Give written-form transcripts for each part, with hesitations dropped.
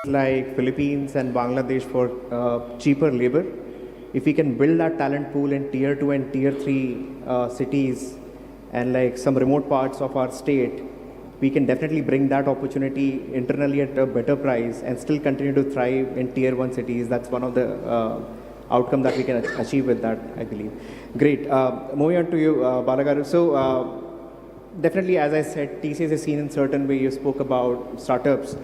like Philippines and Bangladesh for cheaper labor. If we can build that talent pool in tier 2 and tier 3 cities and like some remote parts of our state, we can definitely bring that opportunity internally at a better price and still continue to thrive in tier 1 cities. That's one of the outcome that we can achieve with that, I believe. Great. Moving on to you, Balagaru. So definitely, as I said, TCS is seen in certain way. You spoke about startups.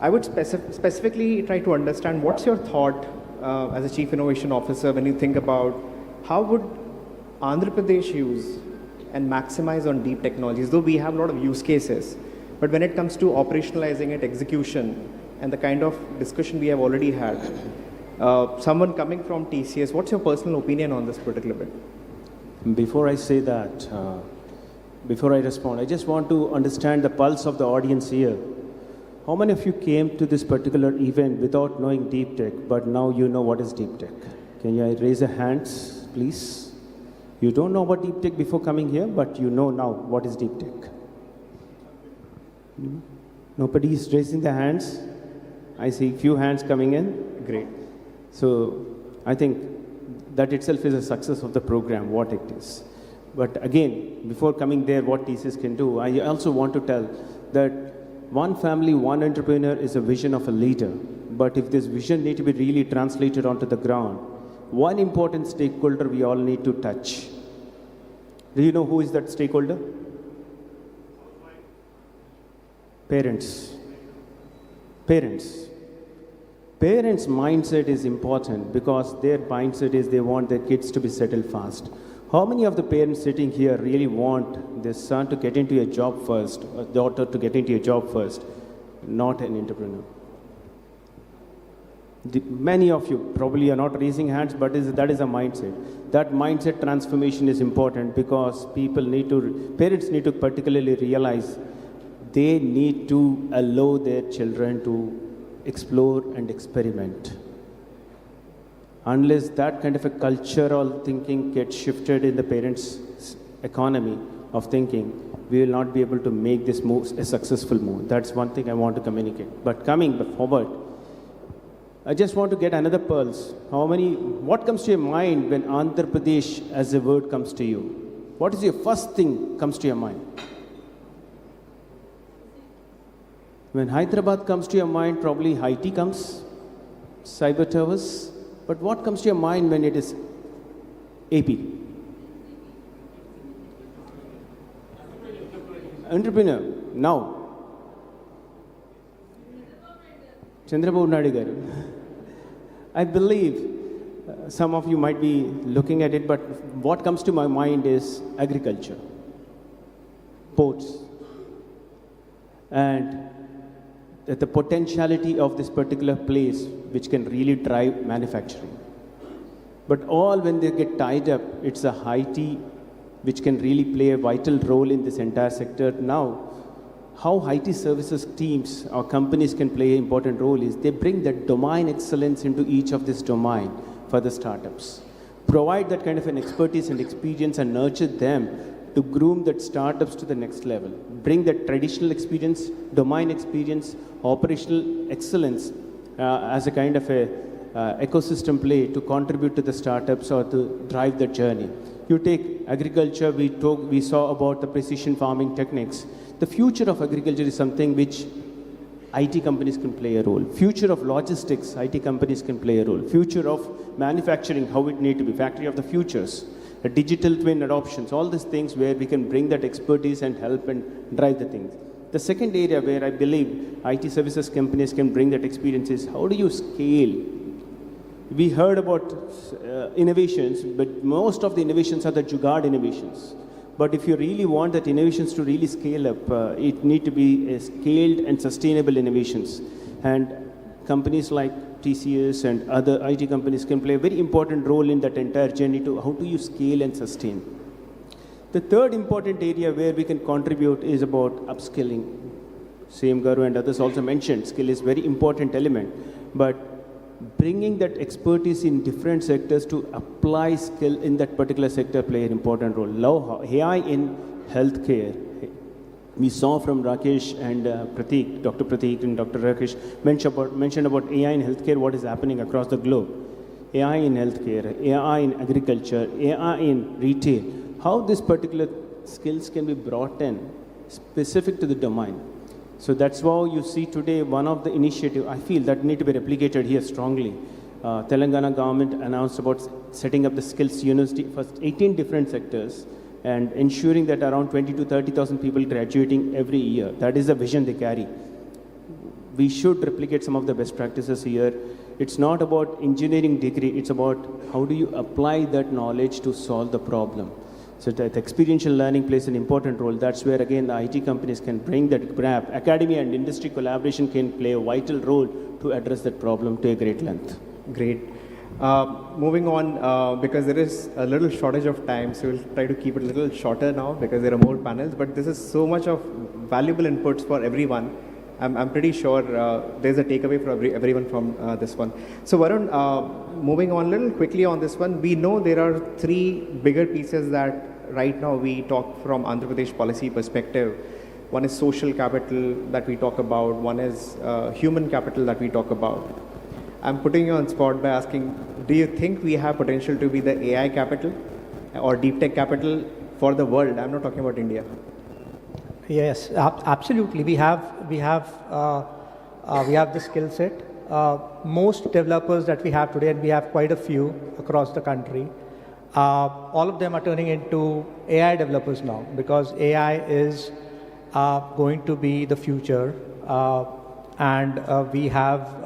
I would specifically try to understand what's your thought as a Chief Innovation Officer when you think about how would Andhra Pradesh use and maximize on deep technologies, though we have a lot of use cases, but when it comes to operationalizing it, execution, and the kind of discussion we have already had, someone coming from TCS, what's your personal opinion on this particular bit? Before I say that, before I respond, I just want to understand the pulse of the audience here. How many of you came to this particular event without knowing deep tech, but now you know what is deep tech? Can you raise your hands, please? You don't know about deep tech before coming here, but you know now what is deep tech. Nobody is raising their hands. I see few hands coming in. Great. So I think that itself is a success of the program, what it is. But again, before coming there, what TCS can do, I also want to tell that one family, one entrepreneur is a vision of a leader. But if this vision needs to be really translated onto the ground, one important stakeholder we all need to touch. Do you know who is that stakeholder? Parents. Parents. Parents' mindset is important because their mindset is they want their kids to be settled fast. How many of the parents sitting here really want their son to get into a job first, or daughter to get into a job first, not an entrepreneur? Many of you probably are not raising hands, but that is a mindset. That mindset transformation is important because parents need to particularly realize they need to allow their children to explore and experiment. Unless that kind of a cultural thinking gets shifted in the parents' economy of thinking, we will not be able to make this move a successful move. That's one thing I want to communicate. But coming forward, I just want to get another pulse. What comes to your mind when Andhra Pradesh as a word comes to you? What is your first thing comes to your mind? When Hyderabad comes to your mind, probably IT comes, cyber towers. But what comes to your mind when it is AP? Entrepreneur. Now. Chandrababu Naidu garu. I believe some of you might be looking at it, but what comes to my mind is agriculture, ports, and the potentiality of this particular place which can really drive manufacturing. But all when they get tied up, it's a IT which can really play a vital role in this entire sector. Now, how IT services teams or companies can play an important role is they bring that domain excellence into each of this domain for the startups. Provide that kind of an expertise and experience and nurture them to groom that startups to the next level. Bring that traditional experience, domain experience, operational excellence as a kind of a ecosystem play to contribute to the startups or to drive the journey. You take agriculture, we saw about the precision farming techniques. The future of agriculture is something which IT companies can play a role. Future of logistics, IT companies can play a role. Future of manufacturing, how it need to be, factory of the futures. The digital twin adoptions, all these things where we can bring that expertise and help and drive the things. The second area where I believe IT services companies can bring that experience is how do you scale? We heard about innovations, but most of the innovations are the jugaad innovations. But if you really want that innovations to really scale up, it need to be scaled and sustainable innovations. And companies like TCS and other IT companies can play a very important role in that entire journey to how do you scale and sustain. The third important area where we can contribute is about upskilling. Same Garu and others also mentioned, skill is very important element, but bringing that expertise in different sectors to apply skill in that particular sector play an important role. AI in healthcare, We saw from Rakesh and Prateek, Dr. Prateek and Dr. Rakesh mentioned about AI in healthcare, what is happening across the globe. AI in healthcare, AI in agriculture, AI in retail. How these particular skills can be brought in specific to the domain. So that's why you see today one of the initiative I feel that need to be replicated here strongly. Telangana government announced about setting up the skills university for 18 different sectors and ensuring that around 20 to 30,000 people graduating every year. That is the vision they carry. We should replicate some of the best practices here. It's not about engineering degree, it's about how do you apply that knowledge to solve the problem. So that experiential learning plays an important role. That's where again the IT companies can bring that grab. Academia and industry collaboration can play a vital role to address that problem to a great length. Great. Moving on, because there is a little shortage of time, so we'll try to keep it a little shorter now because there are more panels, but this is so much of valuable inputs for everyone. I'm pretty sure there's a takeaway for everyone from this one. So Varun, moving on a little quickly on this one, we know there are three bigger pieces that right now we talk from Andhra Pradesh policy perspective. One is social capital that we talk about, one is human capital that we talk about. I'm putting you on spot by asking, do you think we have potential to be the AI capital or deep tech capital for the world? I'm not talking about India. Yes, absolutely. We have the skill set. Most developers that we have today, and we have quite a few across the country, all of them are turning into AI developers now because AI is going to be the future. And we have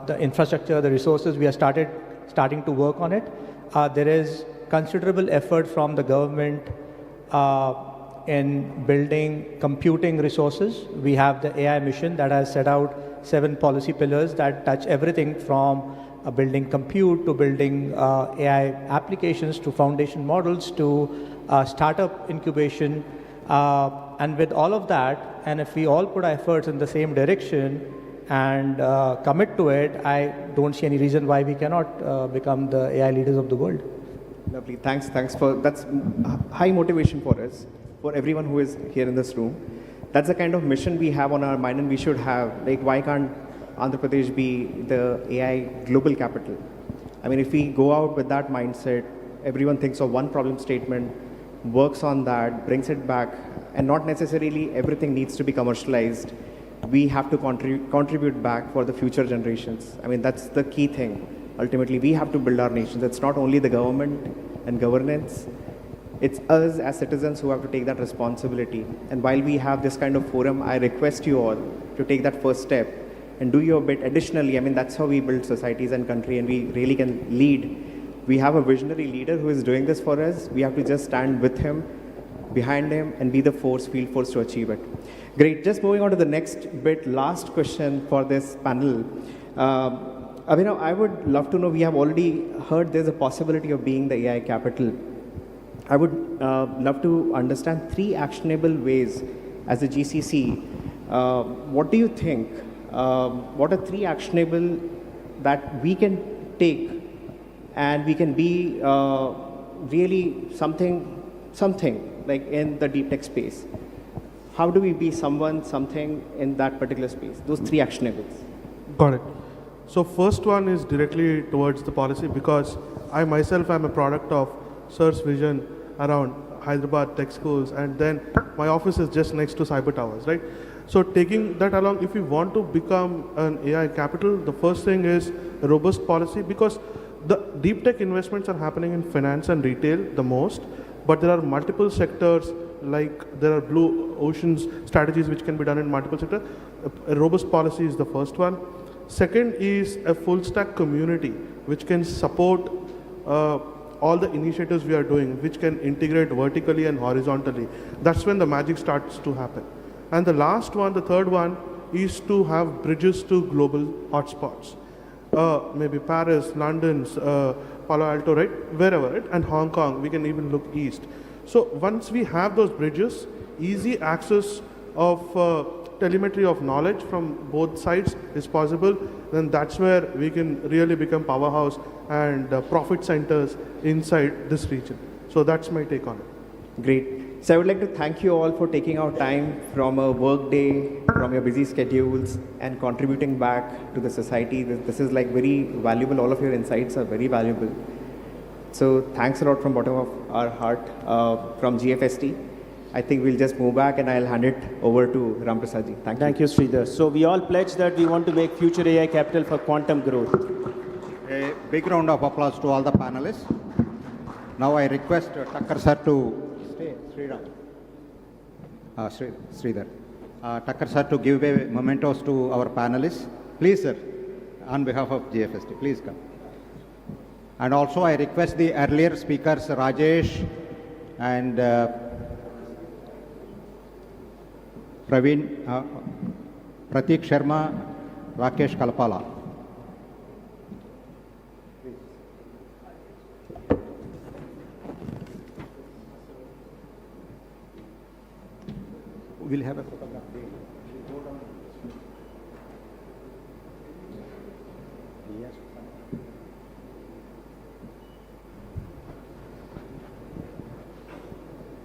the infrastructure, the resources. We are starting to work on it. There is considerable effort from the government in building computing resources. We have the AI mission that has set out 7 policy pillars that touch everything from building compute to building AI applications to foundation models to startup incubation. And with all of that, and if we all put our efforts in the same direction and commit to it, I don't see any reason why we cannot become the AI leaders of the world. Lovely. Thanks for that's high motivation for us, for everyone who is here in this room. That's the kind of mission we have on our mind and we should have. Like, why can't Andhra Pradesh be the AI global capital? I mean, if we go out with that mindset, everyone thinks of one problem statement, works on that, brings it back, and not necessarily everything needs to be commercialized. We have to contribute back for the future generations. I mean, that's the key thing. Ultimately, we have to build our nations. It's not only the government and governance, it's us as citizens who have to take that responsibility. And while we have this kind of forum, I request you all to take that first step and do your bit. Additionally, I mean, that's how we build societies and country, and we really can lead. We have a visionary leader who is doing this for us. We have to just stand with him, behind him, and be the field force to achieve it. Great. Just moving on to the next bit, last question for this panel. Abhinav, I would love to know, we have already heard there's a possibility of being the AI capital. I would love to understand 3 actionable ways as a GCC. What do you think? What are 3 actionable that we can take and we can be really something like in the deep tech space? How do we be something in that particular space? Those 3 actionables. Got it. So first one is directly towards the policy, because I myself am a product of Sir's vision around Hyderabad tech schools, and then my office is just next to Cyber Towers, right? So taking that along, if we want to become an AI capital, the first thing is a robust policy, because the deep tech investments are happening in finance and retail the most, but there are multiple sectors, like there are blue oceans strategies which can be done in multiple sectors. A robust policy is the first one. Second is a full stack community which can support all the initiatives we are doing, which can integrate vertically and horizontally. That's when the magic starts to happen. And the last one, the third one, is to have bridges to global hotspots. Maybe Paris, London, Palo Alto, right? Wherever, right? And Hong Kong, we can even look east. So once we have those bridges, easy access of telemetry of knowledge from both sides is possible, then that's where we can really become powerhouse and profit centers inside this region. So that's my take on it. Great. So I would like to thank you all for taking out time from a work day, from your busy schedules, and contributing back to the society. This is like very valuable. All of your insights are very valuable. So thanks a lot from bottom of our heart from GFST. I think we'll just move back and I'll hand it over to Ramprasad ji. Thank you. Thank you, Sridhar. So we all pledge that we want to make future AI capital for quantum growth. A big round of applause to all the panelists. Now I request Thakkar sir to stay. Sridhar. Thakkar sir to give away mementos to our panelists. Please, sir, on behalf of GFST, please come. And also I request the earlier speakers, Rajesh and Praveen, Pratik Sharma, Rakesh Kalpala. We'll have a photograph. Yes.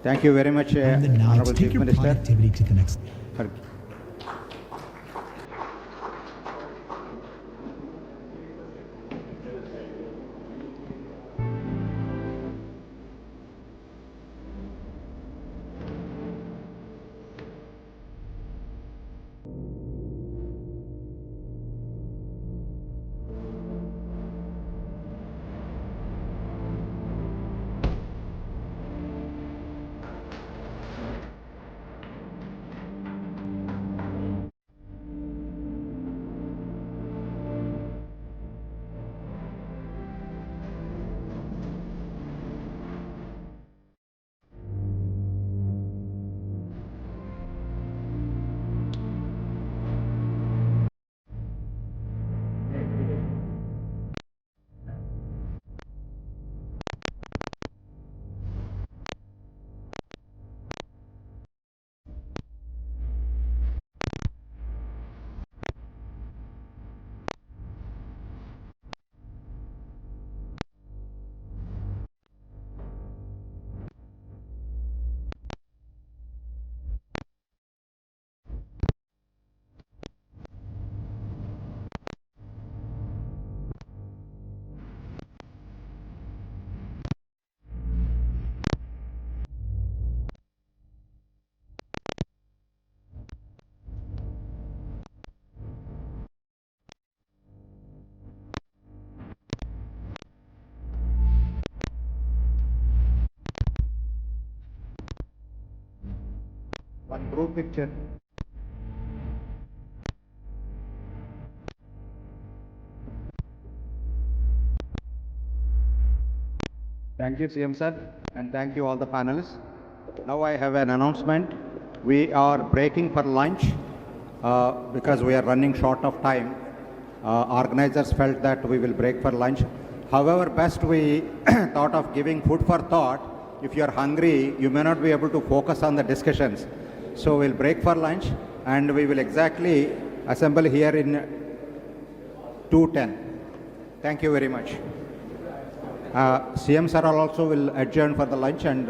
Thank you very much, And the Honorable nights, take Chief your Minister. productivity to the next. One group picture. Thank you, CM sir, and thank you all the panelists. Now I have an announcement. We are breaking for lunch because we are running short of time. Organizers felt that we will break for lunch. However, best we thought of giving food for thought. If you are hungry, you may not be able to focus on the discussions. So we'll break for lunch and we will exactly assemble here in 2:10. Thank you very much. CM sir also will adjourn for the lunch and